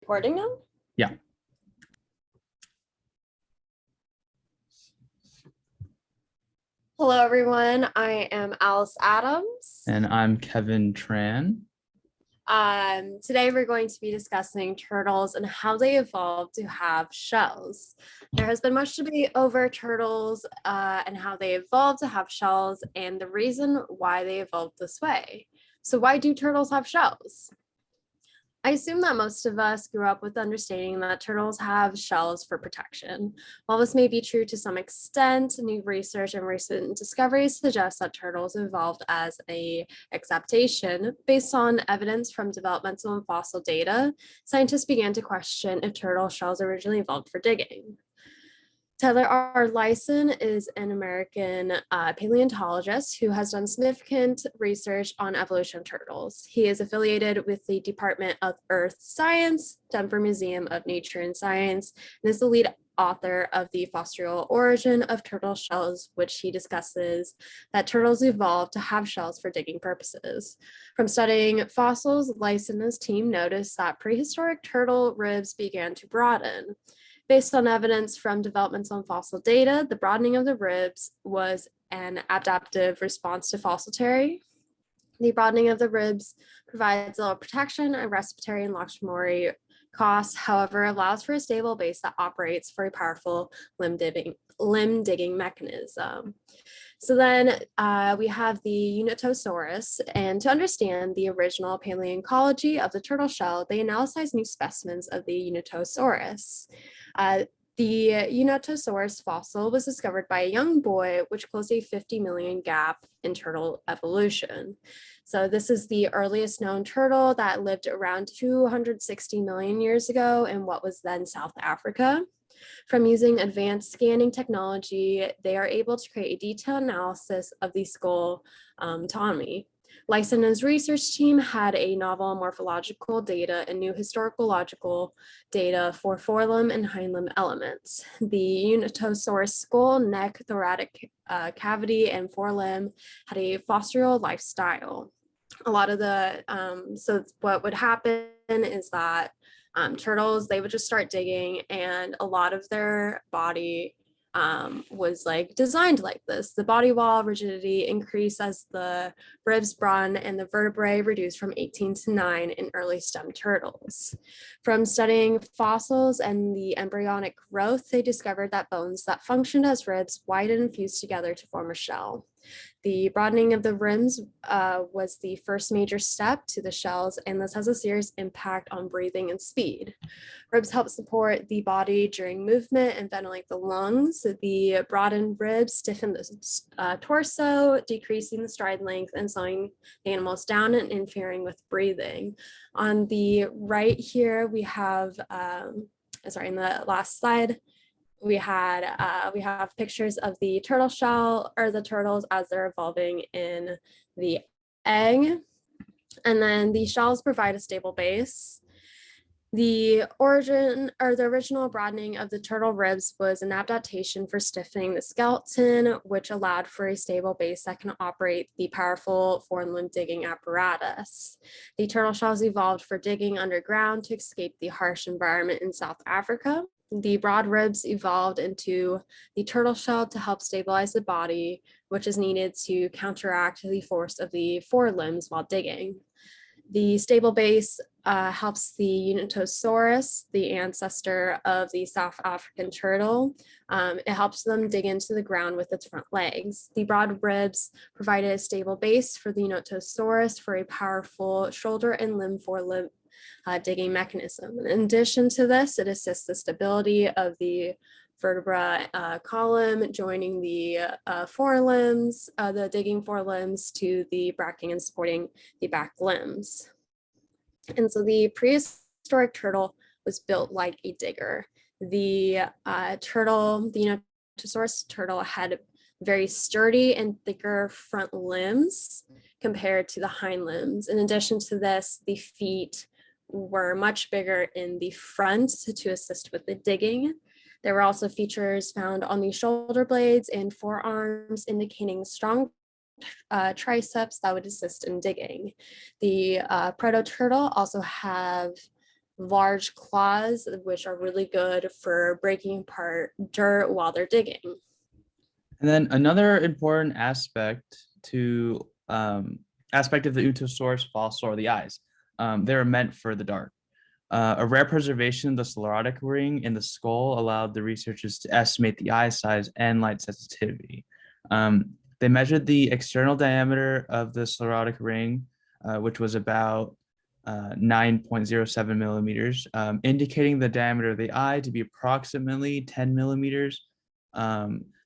Recording now? Yeah. Hello, everyone. I am Alice Adams. And I'm Kevin Tran. Today, we're going to be discussing turtles and how they evolved to have shells. There has been much debate over turtles and how they evolved to have shells and the reason why they evolved this way. So why do turtles have shells? I assume that most of us grew up with understanding that turtles have shells for protection. While this may be true to some extent, new research and recent discoveries suggest that turtles evolved as an adaptation. Based on evidence from developmental and fossil data, scientists began to question if turtle shells originally evolved for digging. Tyler R. Lyson is an American paleontologist who has done significant research on evolution of turtles. He is affiliated with the Department of Earth Science, Denver Museum of Nature and Science, and is the lead author of The Fossorial Origin of Turtle Shells, which he discusses that turtles evolved to have shells for digging purposes. From studying fossils, Lyson and his team noticed that prehistoric turtle ribs began to broaden. Based on evidence from developmental and fossil data, the broadening of the ribs was an adaptive response to fossil tear. The broadening of the ribs provides a little protection and respiratory and locomotory costs, however, allows for a stable base that operates for a powerful limb digging mechanism. So then we have the Unitosaurus, and to understand the original paleoecology of the turtle shell, they analyzed new specimens of the Unitosaurus. The Unitosaurus fossil was discovered by a young boy, which closed a 50 million gap in turtle evolution. So this is the earliest known turtle that lived around 260 million years ago in what was then South Africa. From using advanced scanning technology, they are able to create a detailed analysis of the skull anatomy. Lyson and his research team had a novel morphological data and new historical data for forelimb and hindlimb elements. The Unitosaurus skull, neck, thoracic cavity, and forelimb had a fossorial lifestyle. A lot of the, so what would happen is that turtles, they would just start digging, and a lot of their body was like designed like this. The body wall rigidity increased as the ribs broaden and the vertebrae reduced from 18 to 9 in early stem turtles. From studying fossils and the embryonic growth, they discovered that bones that functioned as ribs widened and fused together to form a shell. The broadening of the rims was the first major step to the shells, and this has a serious impact on breathing and speed. Ribs help support the body during movement and ventilate the lungs. The broadened ribs stiffen the torso, decreasing the stride length and slowing the animals down and interfering with breathing. On the right here, we have, in the last slide, we have pictures of the turtle shell or the turtles as they're evolving in the egg. And then the shells provide a stable base. The origin or the original broadening of the turtle ribs was an adaptation for stiffening the skeleton, which allowed for a stable base that can operate the powerful forelimb digging apparatus. The turtle shells evolved for digging underground to escape the harsh environment in South Africa. The broad ribs evolved into the turtle shell to help stabilize the body, which is needed to counteract the force of the forelimbs while digging. The stable base helps the Unitosaurus, the ancestor of the South African turtle. It helps them dig into the ground with its front legs. The broad ribs provided a stable base for the Unitosaurus for a powerful shoulder and limb forelimb digging mechanism. In addition to this, it assists the stability of the vertebra column, joining the forelimbs, the digging forelimbs to the bracking and supporting the back limbs. And so the prehistoric turtle was built like a digger. The Unitosaurus turtle had very sturdy and thicker front limbs compared to the hind limbs. In addition to this, the feet were much bigger in the front to assist with the digging. There were also features found on the shoulder blades and forearms indicating strong triceps that would assist in digging. The proto-turtle also have large claws, which are really good for breaking apart dirt while they're digging. And then another important aspect of the Untosaurus fossil are the eyes. They're meant for the dark. A rare preservation of the sclerotic ring in the skull allowed the researchers to estimate the eye size and light sensitivity. They measured the external diameter of the sclerotic ring, which was about 9.07 millimeters, indicating the diameter of the eye to be approximately 10 millimeters.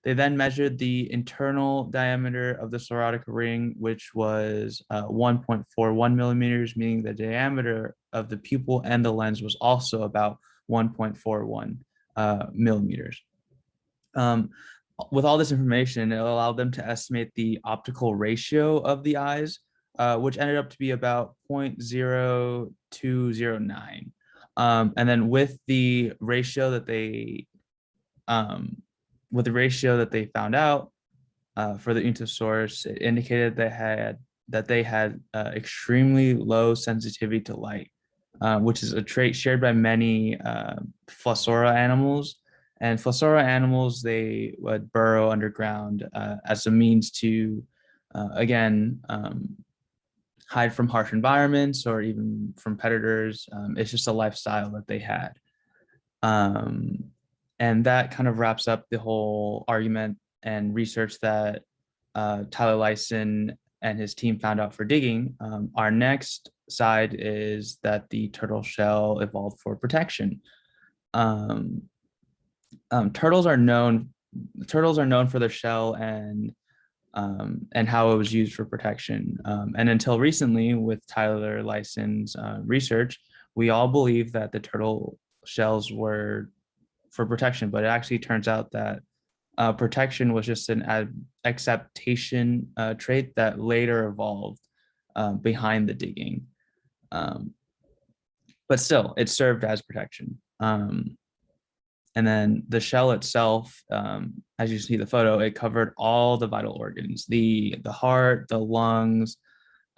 They then measured the internal diameter of the sclerotic ring, which was 1.41 millimeters, meaning the diameter of the pupil and the lens was also about 1.41 millimeters. With all this information, it allowed them to estimate the optical ratio of the eyes, which ended up to be about 0.0209. And then with the ratio that they found out for the Untosaurus, it indicated they had extremely low sensitivity to light, which is a trait shared by many Fossora animals. And Fossora animals, they would burrow underground as a means to, again, hide from harsh environments or even from predators. It's just a lifestyle that they had. And that kind of wraps up the whole argument and research that Tyler Lyson and his team found out for digging. Our next side is that the turtle shell evolved for protection. Turtles are known for their shell and how it was used for protection. And until recently, with Tyler Lyson's research, we all believe that the turtle shells were for protection, but it actually turns out that protection was just an acceptation trait that later evolved behind the digging. But still, it served as protection. And then the shell itself, as you see the photo, it covered all the vital organs, the heart, the lungs,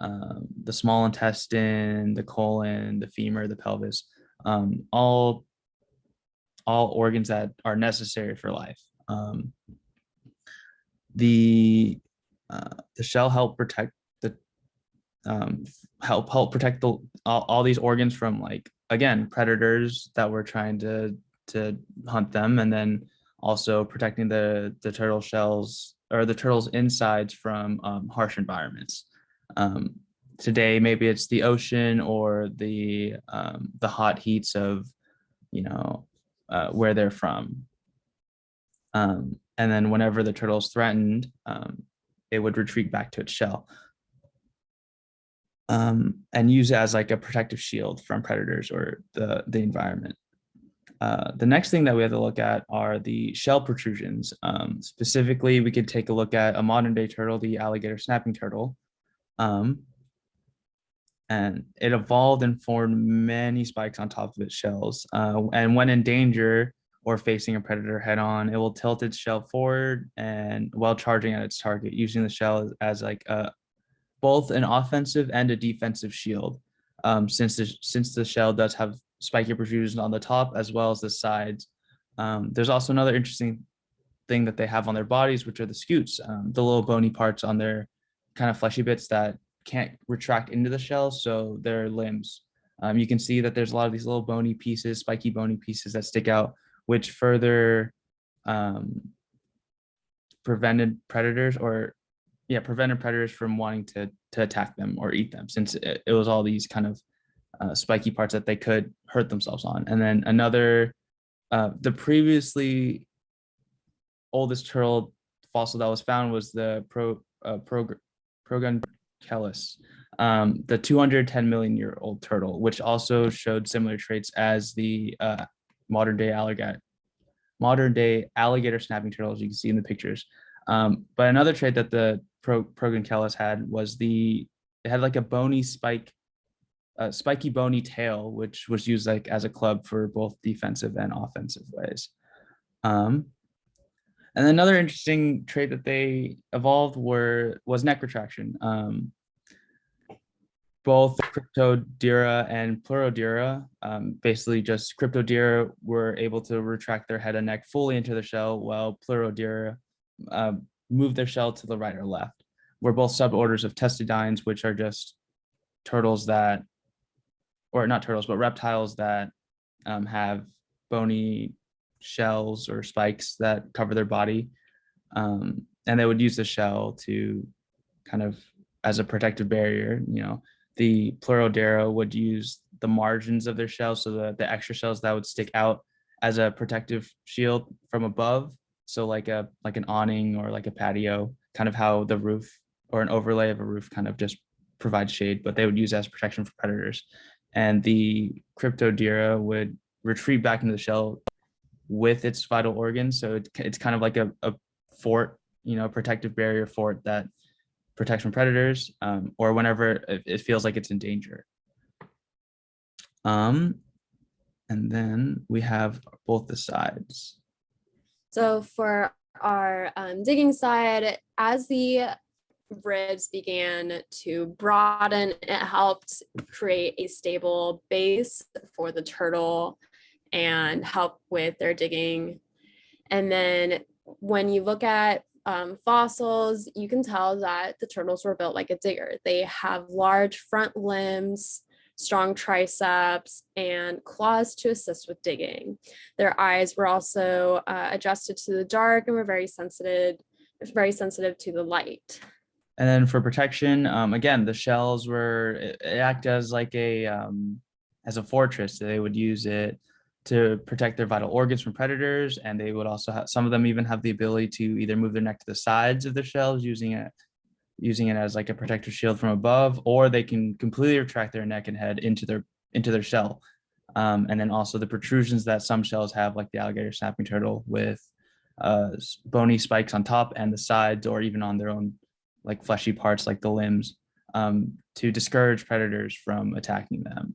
the small intestine, the colon, the femur, the pelvis, all organs that are necessary for life. The shell help protect all these organs from, like, again, predators that were trying to hunt them, and then also protecting the turtle shells or the turtles' insides from harsh environments. Today, maybe it's the ocean or the hot heats of, where they're from. And then whenever the turtle is threatened, it would retreat back to its shell and use it as like a protective shield from predators or the environment. The next thing that we have to look at are the shell protrusions. Specifically, we could take a look at a modern day turtle, the alligator snapping turtle. And it evolved and formed many spikes on top of its shells. And when in danger or facing a predator head on, it will tilt its shell forward and while charging at its target, using the shell as like both an offensive and a defensive shield. Since the shell does have spiky protrusions on the top as well as the sides. There's also another interesting thing that they have on their bodies, which are the scutes, the little bony parts on their kind of fleshy bits that can't retract into the shell, so their limbs. You can see that there's a lot of these little bony pieces, spiky bony pieces that stick out, which further prevented predators from wanting to attack them or eat them, since it was all these kind of spiky parts that they could hurt themselves on. And then the previously oldest turtle fossil that was found was the Progunculus, the 210 million year old turtle, which also showed similar traits as the modern day alligator snapping turtle, as you can see in the pictures. But another trait that the Progunculus had was it had like a bony spiky bony tail, which was used like as a club for both defensive and offensive ways. And another interesting trait that they evolved was neck retraction. both Cryptodira and Pleurodira. Basically, just Cryptodira were able to retract their head and neck fully into the shell, while Pleurodira move their shell to the right or left. We're both suborders of Testudines, which are just turtles that, or not turtles, but reptiles that have bony shells or spikes that cover their body. And they would use the shell to kind of as a protective barrier. The Pleurodira would use the margins of their shell, so the extra shells that would stick out as a protective shield from above. So like an awning or like a patio, kind of how the roof or an overlay of a roof kind of just provides shade, but they would use as protection for predators. And the Cryptodira would retreat back into the shell with its vital organs. So it's kind of like a fort, protective barrier fort that protects from predators, or whenever it feels like it's in danger. And then we have both the sides. So for our digging side, as the ribs began to broaden, it helped create a stable base for the turtle and help with their digging. And then when you look at fossils, you can tell that the turtles were built like a digger. They have large front limbs, strong triceps, and claws to assist with digging. Their eyes were also adjusted to the dark and were very sensitive to the light. And then for protection, again, the shells it act as like as a fortress. They would use it to protect their vital organs from predators, and they would also have, some of them even have the ability to either move their neck to the sides of the shells, using it as like a protective shield from above, or they can completely retract their neck and head into their shell. And then also the protrusions that some shells have, like the alligator snapping turtle, with bony spikes on top and the sides, or even on their own like fleshy parts like the limbs, to discourage predators from attacking them.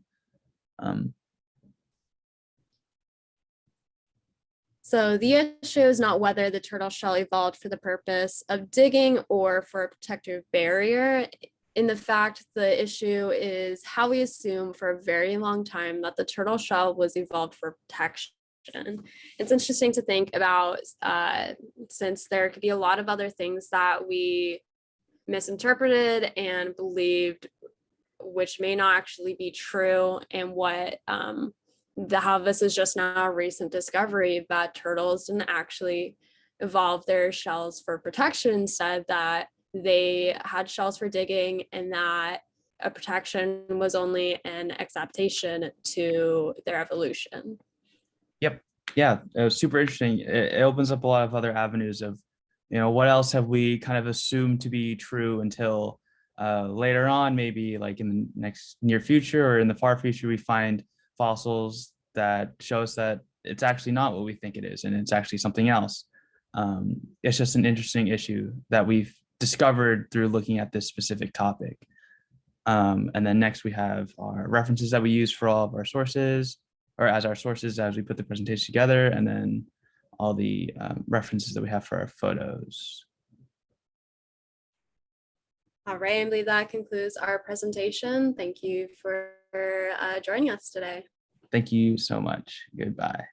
So the issue is not whether the turtle shell evolved for the purpose of digging or for a protective barrier. In the fact, the issue is how we assume for a very long time that the turtle shell was evolved for protection. It's interesting to think about, since there could be a lot of other things that we misinterpreted and believed, which may not actually be true, and how this is just now a recent discovery that turtles didn't actually evolve their shells for protection, instead that they had shells for digging, and that a protection was only an adaptation to their evolution. Yep. Yeah, it was super interesting. It opens up a lot of other avenues of, what else have we kind of assumed to be true until later on, maybe like in the next near future or in the far future, we find fossils that show us that it's actually not what we think it is, and it's actually something else. It's just an interesting issue that we've discovered through looking at this specific topic. And then next we have our references that we use for all of our sources, or as our sources as we put the presentation together, and then all the references that we have for our photos. All right, I believe that concludes our presentation. Thank you for joining us today. Thank you so much. Goodbye.